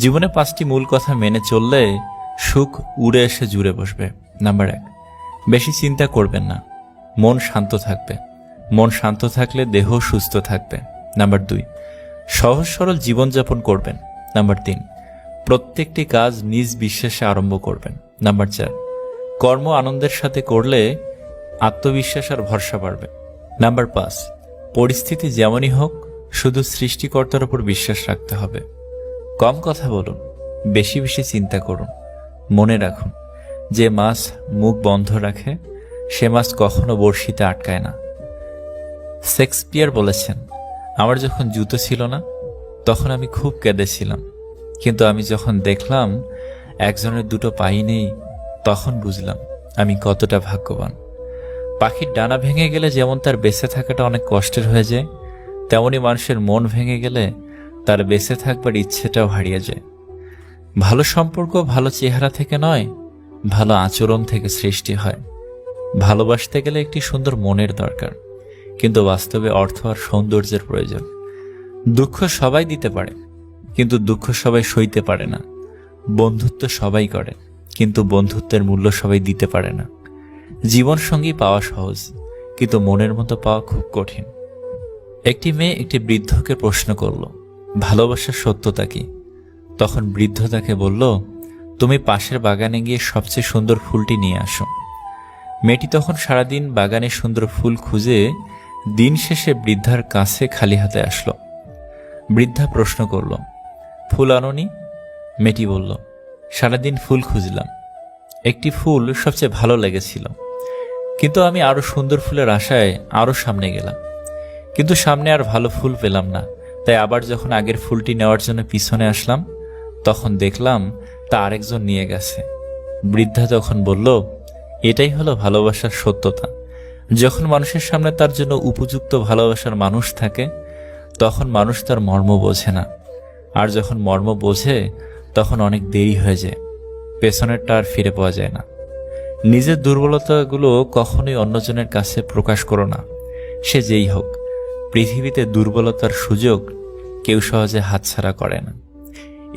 জীবনে 5টি মূল কথা মেনে চললে সুখ উড়ে এসে জুড়ে বসবে। নাম্বার 1, বেশি চিন্তা করবেন না, মন শান্ত থাকবে। মন শান্ত থাকলে দেহ সুস্থ থাকবে। নাম্বার 2, সহজ সরল জীবনযাপন করবেন। নাম্বার 3, প্রত্যেকটি কাজ নিজ বিশ্বাসে আরম্ভ করবেন। নাম্বার 4, কর্ম আনন্দের সাথে করলে আত্মবিশ্বাস আর ভরসা বাড়বে। নাম্বার 5, পরিস্থিতি যেমনই হোক শুধু সৃষ্টিকর্তার উপর বিশ্বাস রাখতে হবে। কম কথা বলুন, বেশি বেশি চিন্তা করুন। মনে রাখুন, যে মাছ মুখ বন্ধ রাখে সে মাছ কখনো বড়শিতে আটকায় না। শেক্সপিয়ার বলেছেন, আমার যখন জুতো ছিল না তখন আমি খুব কেঁদেছিলাম, কিন্তু আমি যখন দেখলাম একজনের দুটো পাই নেই তখন বুঝলাম আমি কতটা ভাগ্যবান। পাখির ডানা ভেঙে গেলে যেমন তার বেঁচে থাকাটা অনেক কষ্টের হয়ে যায়, তেমনি মানুষের মন ভেঙে গেলে তার বেঁচে থাকবার ইচ্ছেটাও হারিয়ে যায়। ভালো সম্পর্ক ভালো চেহারা থেকে নয়, ভালো আচরণ থেকে সৃষ্টি হয়। ভালোবাসতে গেলে একটি সুন্দর মনের দরকার, কিন্তু বাস্তবে অর্থ আর সৌন্দর্যের প্রয়োজন। দুঃখ সবাই দিতে পারে, কিন্তু দুঃখ সবাই সইতে পারে না। বন্ধুত্ব সবাই করে, কিন্তু বন্ধুত্বের মূল্য সবাই দিতে পারে না। জীবনসঙ্গী পাওয়া সহজ, কিন্তু মনের মতো পাওয়া খুব কঠিন। একটি মেয়ে একটি বৃদ্ধকে প্রশ্ন করল, ভালোবাসার সত্যতা কি? তখন বৃদ্ধ তাকে বলল, তুমি পাশের বাগানে গিয়ে সবচেয়ে সুন্দর ফুলটি নিয়ে আসো। মেয়েটি তখন সারাদিন বাগানে সুন্দর ফুল খুঁজে দিন শেষে বৃদ্ধার কাছে খালি হাতে আসলো। বৃদ্ধা প্রশ্ন করল, ফুল আনোনি? মেয়েটি বলল, সারাদিন ফুল খুঁজলাম, একটি ফুল সবচেয়ে ভালো লেগেছিল, কিন্তু আমি আরো সুন্দর ফুলের আশায় আরো সামনে গেলাম, কিন্তু সামনে আর ভালো ফুল পেলাম না। তাই আবার যখন আগের ফুলটি নেওয়ার জন্য পিছনে আসলাম তখন দেখলাম তা আরেকজন নিয়ে গেছে। বৃদ্ধা তখন বলল, এটাই হলো ভালোবাসার সত্যতা। যখন মানুষের সামনে তার জন্য উপযুক্ত ভালোবাসার মানুষ থাকে তখন মানুষ তার মর্ম বোঝে না, আর যখন মর্ম বোঝে তখন অনেক দেরি হয়ে যায়, পেছনেরটা আর ফিরে পাওয়া যায় না। নিজের দুর্বলতাগুলো কখনোই অন্যজনের কাছে প্রকাশ করো না, সে যেই হোক। পৃথিবীতে দুর্বলতার সুযোগ কেউ সহজে হাতছাড়া করে না।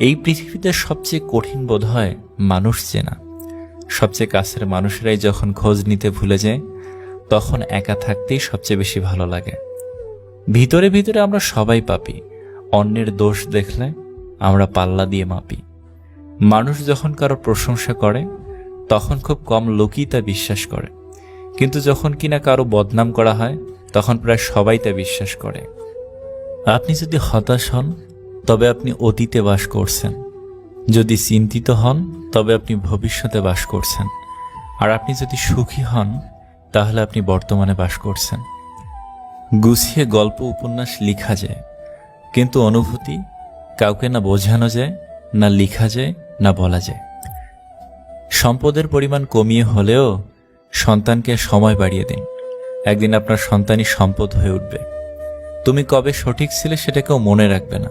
এই পৃথিবীতে সবচেয়ে কঠিন বোধ হয় মানুষ চেনা। সবচেয়ে কাছের মানুষেরাই যখন খোঁজ নিতে ভুলে যায় তখন একা থাকতেই সবচেয়ে বেশি ভালো লাগে। ভিতরে ভিতরে আমরা সবাই পাপী, অন্যের দোষ দেখলে আমরা পাল্লা দিয়ে মাপি। মানুষ যখন কারো প্রশংসা করে তখন খুব কম লোকই তা বিশ্বাস করে, কিন্তু যখন কিনা কারো বদনাম করা হয় তখন প্রায় সবাই তা বিশ্বাস করে। আপনি যদি হতাশ হন তবে আপনি অতীতে বাস করছেন, যদি চিন্তিত হন তবে আপনি ভবিষ্যতে বাস করছেন, আর আপনি যদি সুখী হন তাহলে আপনি বর্তমানে বাস করছেন। গুছিয়ে গল্প উপন্যাস লেখা যায়, কিন্তু অনুভূতি কাউকে না বোঝানো যায়, না লেখা যায়, না বলা যায়। সম্পদের পরিমাণ কমিয়ে হলেও সন্তানকে সময় বাড়িয়ে দিন, একদিন আপনার সন্তানই সম্পদ হয়ে উঠবে। তুমি কবে সঠিক ছিলে সেটা কেউ মনে রাখবে না,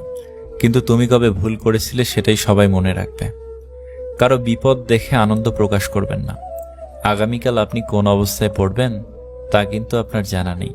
কিন্তু তুমি কবে ভুল করেছিলে সেটাই সবাই মনে রাখবে। কারো বিপদ দেখে আনন্দ প্রকাশ করবেন না, আগামীকাল আপনি কোন অবস্থায় পড়বেন তা কিন্তু আপনার জানা নেই।